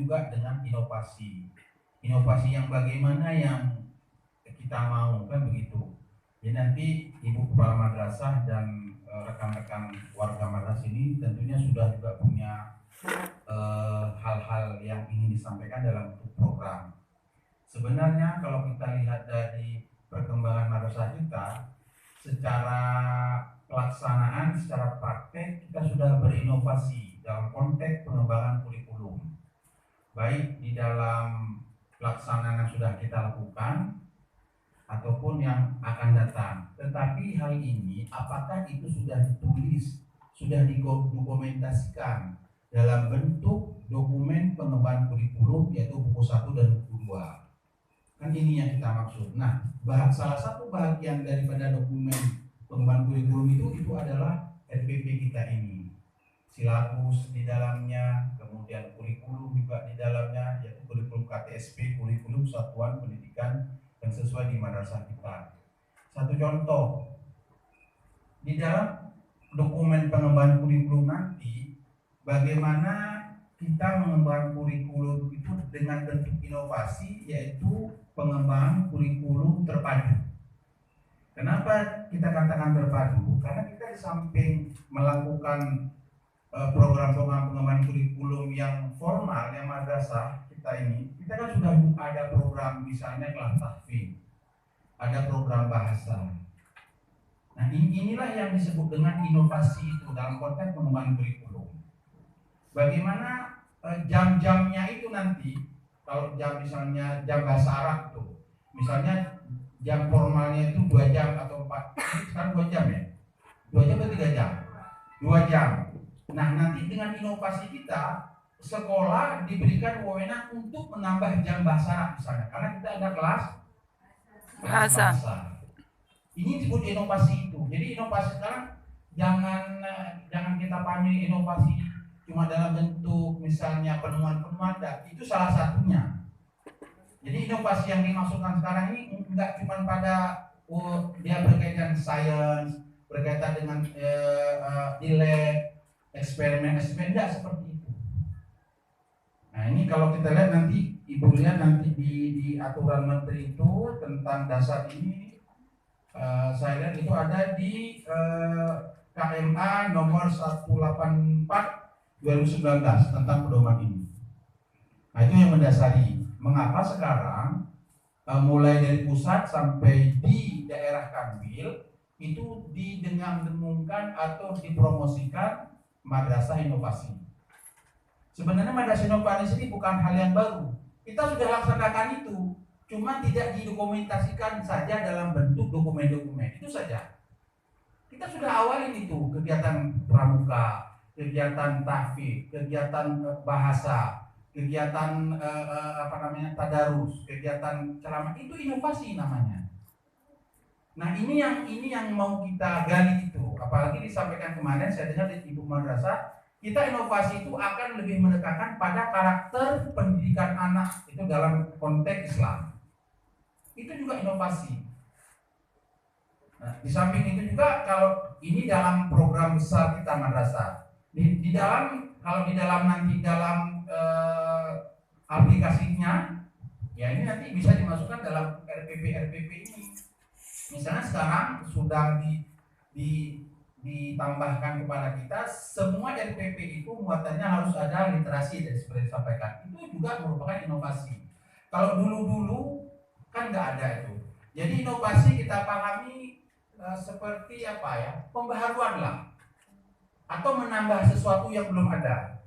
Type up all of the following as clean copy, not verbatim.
juga dengan inovasi. Inovasi yang bagaimana yang kita mau, kan begitu. Jadi nanti Ibu Kepala Madrasah dan rekan-rekan warga madrasah ini tentunya sudah juga punya hal-hal yang ingin disampaikan dalam program. Sebenarnya kalau kita lihat dari perkembangan madrasah kita, secara pelaksanaan, secara praktek kita sudah berinovasi dalam konteks pengembangan kurikulum, baik di dalam pelaksanaan yang sudah kita lakukan ataupun yang akan datang. Tetapi hal ini apakah itu sudah ditulis, sudah didokumentasikan dalam bentuk dokumen pengembangan kurikulum, yaitu buku 1 dan buku 2. Kan ini yang kita maksud. Nah, salah satu bagian daripada dokumen pengembangan kurikulum itu adalah RPP kita ini. Silabus di dalamnya, kemudian kurikulum juga di dalamnya, yaitu kurikulum KTSP, kurikulum Satuan Pendidikan yang sesuai di madrasah kita. Satu contoh, di dalam dokumen pengembangan kurikulum nanti, bagaimana kita mengembangkan kurikulum itu dengan bentuk inovasi, yaitu pengembangan kurikulum terpadu. Kenapa kita katakan terpadu? Karena kita di samping melakukan program-program pengembangan kurikulum yang formal, yang madrasah kita ini, kita kan sudah ada program misalnya kelas tahfidz, ada program bahasa. Nah, inilah yang disebut dengan inovasi itu dalam konteks pengembangan kurikulum. Bagaimana jam-jamnya itu nanti, kalau jam misalnya jam bahasa Arab tuh, misalnya jam formalnya itu 2 jam atau 4, sekarang 2 jam ya? 2 jam atau 3 jam? 2 jam. Nah, nanti dengan inovasi kita, sekolah diberikan wewenang untuk menambah jam bahasa Arab misalnya, karena kita ada kelas bahasa. Ini disebut inovasi itu. Jadi inovasi sekarang jangan kita pahami inovasi cuma dalam bentuk misalnya penemuan-penemuan, itu salah satunya. Jadi inovasi yang dimaksudkan sekarang ini enggak cuma pada dia berkaitan sains, berkaitan dengan di lab, eksperimen enggak seperti itu. Nah, ini kalau kita lihat nanti, Ibu lihat nanti di aturan menteri itu tentang dasar ini, saya lihat itu ada di KMA nomor 184 2019 tentang pedoman ini. Nah, itu yang mendasari mengapa sekarang mulai dari pusat sampai di daerah Kanwil itu didengung-dengungkan atau dipromosikan madrasah inovasi. Sebenarnya madrasah inovasi ini bukan hal yang baru. Kita sudah laksanakan itu, cuma tidak didokumentasikan saja dalam bentuk dokumen-dokumen. Itu saja. Kita sudah awalin itu kegiatan pramuka, kegiatan tahfidz, kegiatan bahasa, kegiatan tadarus, kegiatan ceramah, itu inovasi namanya. Nah, ini yang mau kita gali itu. Apalagi disampaikan kemarin saya dengar di Ibu Madrasah, kita inovasi itu akan lebih mendekatkan pada karakter pendidikan anak itu dalam konteks Islam. Itu juga inovasi. Nah, di samping itu juga kalau ini dalam program besar kita madrasah. Di dalam, kalau di dalam nanti dalam aplikasinya, ya ini nanti bisa dimasukkan dalam RPP ini. Misalnya sekarang sudah ditambahkan kepada kita, semua RPP itu muatannya harus ada literasi, dan seperti disampaikan. Itu juga merupakan inovasi. Kalau dulu kan nggak ada itu. Jadi inovasi kita pahami seperti apa ya, pembaharuan lah, atau menambah sesuatu yang belum ada.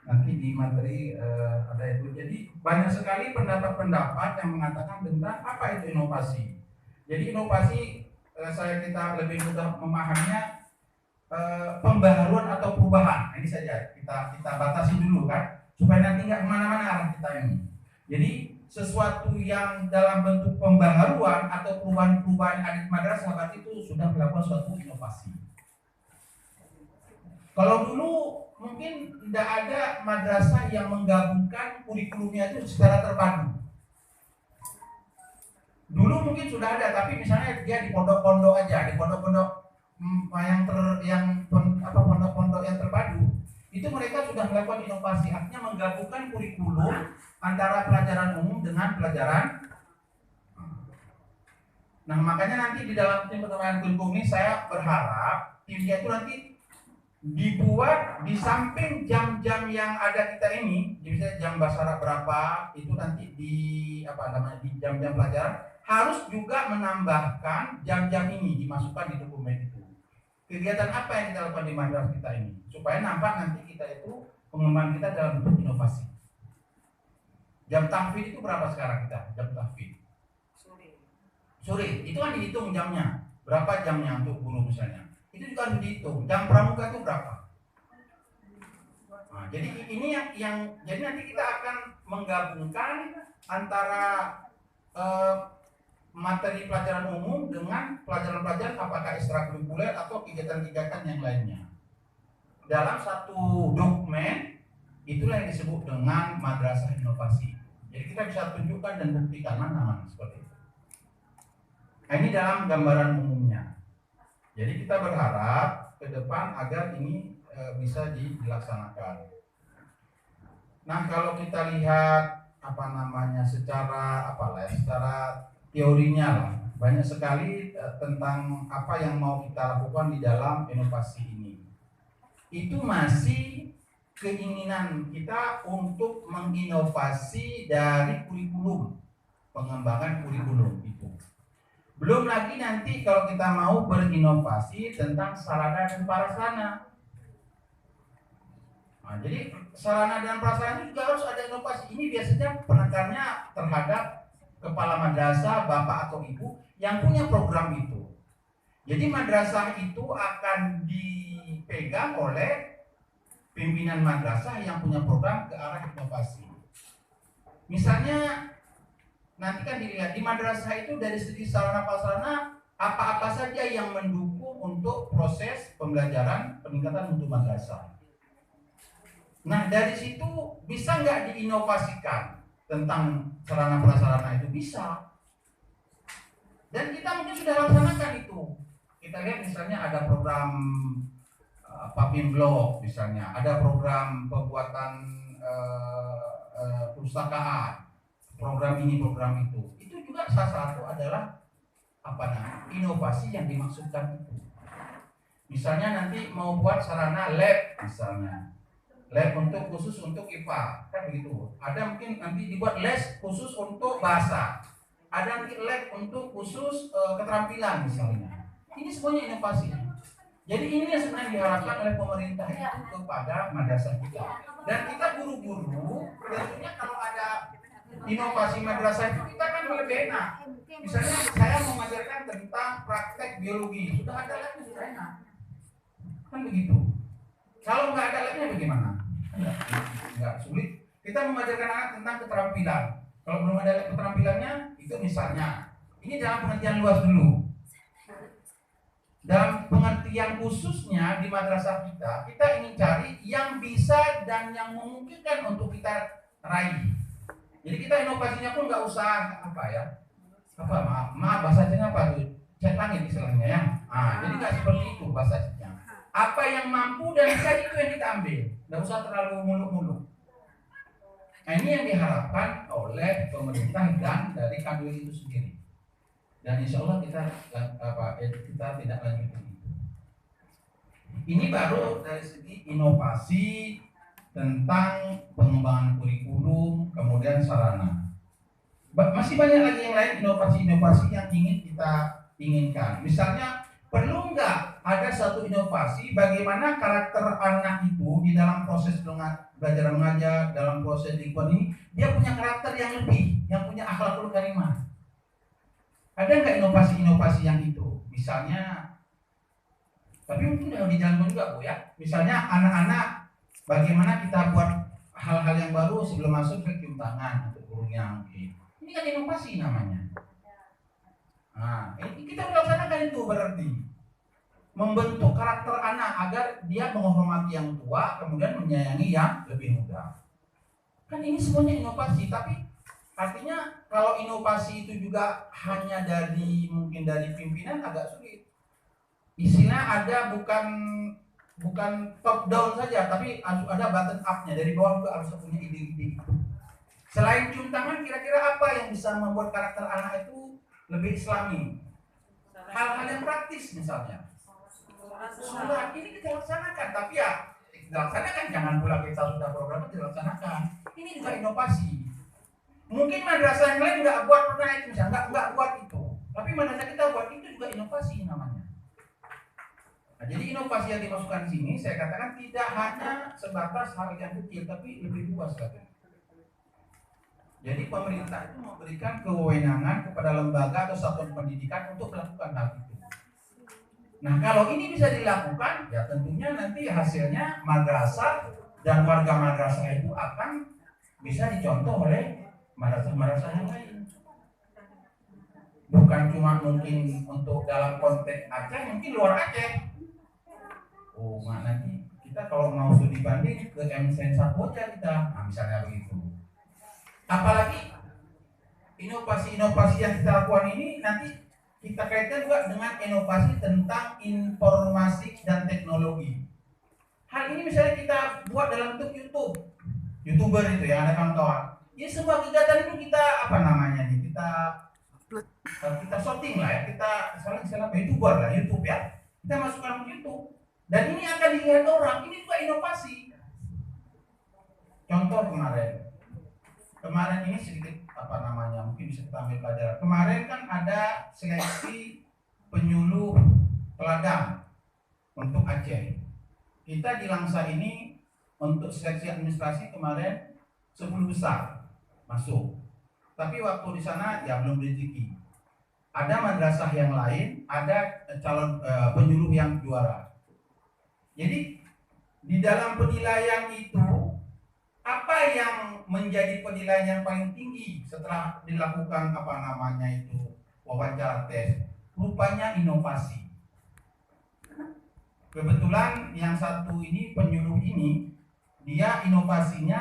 Nanti di materi ada itu. Jadi banyak sekali pendapat-pendapat yang mengatakan tentang apa itu inovasi. Jadi inovasi kita lebih mudah memahaminya pembaharuan atau perubahan. Ini saja kita batasi dulu kan, supaya nanti nggak kemana-mana arah kita ini. Jadi sesuatu yang dalam bentuk pembaharuan atau perubahan-perubahan adik madrasah berarti itu sudah melakukan suatu inovasi. Kalau dulu mungkin tidak ada madrasah yang menggabungkan kurikulumnya itu secara terpadu. Dulu mungkin sudah ada, tapi misalnya dia di pondok-pondok aja, di pondok-pondok pondok-pondok yang terpadu, itu mereka sudah melakukan inovasi, artinya menggabungkan kurikulum antara pelajaran umum dengan pelajaran. Nah, makanya nanti di dalam tim pengembangan kurikulum ini saya berharap timnya itu nanti dibuat di samping jam-jam yang ada kita ini, misalnya jam bahasa Arab berapa, itu nanti di di jam-jam pelajaran harus juga menambahkan jam-jam ini dimasukkan di dokumen itu. Kegiatan apa yang kita lakukan di madrasah kita ini supaya nampak nanti kita itu pengembangan kita dalam bentuk inovasi. Jam tahfidz itu berapa sekarang kita? Jam tahfidz sore itu kan dihitung jamnya, berapa jamnya untuk guru misalnya, itu juga harus dihitung. Jam pramuka itu berapa? Nah, jadi ini yang jadi nanti kita akan menggabungkan antara materi pelajaran umum dengan pelajaran-pelajaran apakah ekstrakurikuler atau kegiatan-kegiatan yang lainnya dalam satu dokumen. Itulah yang disebut dengan madrasah inovasi. Jadi kita bisa tunjukkan dan buktikan mana seperti itu. Nah, ini dalam gambaran umumnya. Jadi kita berharap ke depan agar ini bisa dilaksanakan. Nah, kalau kita lihat secara secara teorinya lah, banyak sekali tentang apa yang mau kita lakukan di dalam inovasi ini. Itu masih keinginan kita untuk menginovasi dari kurikulum, pengembangan kurikulum itu. Belum lagi nanti kalau kita mau berinovasi tentang sarana dan prasarana. Nah, jadi sarana dan prasarana itu juga harus ada inovasi. Ini biasanya penekannya terhadap kepala madrasah, bapak atau ibu yang punya program itu. Jadi madrasah itu akan dipegang oleh pimpinan madrasah yang punya program ke arah inovasi. Misalnya nanti kan dilihat di madrasah itu dari segi sarana prasarana apa-apa saja yang mendukung untuk proses pembelajaran peningkatan mutu madrasah. Nah, dari situ bisa nggak diinovasikan tentang sarana prasarana itu? Bisa. Dan kita mungkin sudah laksanakan itu. Kita lihat misalnya ada program Papin Blok misalnya, ada program pembuatan perpustakaan, program ini, program itu. Itu juga salah satu adalah inovasi yang dimaksudkan itu. Misalnya nanti mau buat sarana lab misalnya. Lab khusus untuk IPA, kan begitu. Ada mungkin nanti dibuat les khusus untuk bahasa. Ada nanti lab untuk khusus keterampilan misalnya. Ini semuanya inovasi. Jadi ini yang sebenarnya diharapkan oleh pemerintah itu kepada madrasah kita. Dan kita guru-guru, tentunya kalau ada inovasi madrasah itu kita kan lebih enak. Misalnya saya mengajarkan tentang praktek biologi, sudah ada labnya, sudah enak. Kan begitu. Kalau nggak ada labnya bagaimana? Nggak sulit. Kita mengajarkan anak tentang keterampilan. Kalau belum ada lab keterampilannya, itu misalnya, ini dalam pengertian luas dulu. Dalam pengertian khususnya di madrasah kita ingin cari yang bisa dan yang memungkinkan untuk kita raih. Jadi kita inovasinya pun nggak usah maaf bahasanya apa tuh? Cek langit istilahnya ya. Jadi nggak seperti itu bahasanya. Apa yang mampu dan bisa itu yang kita ambil, nggak usah terlalu muluk-muluk. Nah, ini yang diharapkan oleh pemerintah dan dari Kanwil itu sendiri. Dan insya Allah kita tidak lanjut ini. Ini baru dari segi inovasi tentang pengembangan kurikulum, kemudian sarana. Masih banyak lagi yang lain inovasi-inovasi yang ingin kita inginkan. Misalnya perlu nggak ada satu inovasi bagaimana karakter anak itu di dalam proses belajar mengajar, dalam proses lingkungan ini dia punya karakter yang lebih, yang punya akhlakul karimah. Ada nggak inovasi-inovasi yang itu? Misalnya, tapi mungkin udah dijalankan juga Bu ya. Misalnya anak-anak, bagaimana kita buat hal-hal yang baru sebelum masuk ke cium tangan untuk gurunya mungkin. Ini kan inovasi namanya. Nah, ini kita melaksanakan itu berarti membentuk karakter anak agar dia menghormati yang tua, kemudian menyayangi yang lebih muda. Kan ini semuanya inovasi, tapi artinya kalau inovasi itu juga hanya mungkin dari pimpinan agak sulit. Istilah ada bukan bukan top down saja, tapi harus ada bottom up-nya, dari bawah juga harus punya ide-ide itu. Selain cium tangan, kira-kira apa yang bisa membuat karakter anak itu lebih islami? Hal-hal yang praktis misalnya. Sholat ini kita laksanakan, tapi ya dilaksanakan, jangan pula kita sudah program dilaksanakan. Ini juga inovasi. Mungkin madrasah yang lain nggak buat pernah itu, misalnya nggak buat itu, tapi madrasah kita buat itu juga inovasi namanya. Nah, jadi inovasi yang dimasukkan di sini saya katakan tidak hanya sebatas hal yang kecil, tapi lebih luas lagi. Jadi pemerintah itu memberikan kewenangan kepada lembaga atau satuan pendidikan untuk melakukan hal itu. Nah, kalau ini bisa dilakukan, ya tentunya nanti hasilnya madrasah dan warga madrasah itu akan bisa dicontoh oleh madrasah-madrasah yang lain. Bukan cuma mungkin untuk dalam konteks Aceh, mungkin luar Aceh. Oh, nanti kita kalau mau studi banding ke MSN Sapo aja kita, nah, misalnya begitu. Apalagi inovasi-inovasi yang kita lakukan ini nanti kita kaitkan juga dengan inovasi tentang informasi dan teknologi. Hal ini misalnya kita buat dalam bentuk YouTuber itu yang ada kawan-kawan. Ya semua kegiatan itu kita apa namanya nih, kita shooting lah ya, kita misalnya YouTuber lah, YouTube ya, kita masukkan ke YouTube dan ini akan dilihat orang. Ini juga inovasi. Contoh kemarin ini sedikit apa namanya, mungkin bisa kita ambil pelajaran. Kemarin kan ada seleksi penyuluh teladan untuk Aceh. Kita di Langsa ini untuk seleksi administrasi kemarin 10 besar masuk. Tapi waktu di sana ya belum rezeki. Ada madrasah yang lain, ada calon penyuluh yang juara. Jadi di dalam penilaian itu, apa yang menjadi penilaian yang paling tinggi setelah dilakukan apa namanya itu wawancara tes? Rupanya inovasi. Kebetulan yang satu ini penyuluh ini, dia inovasinya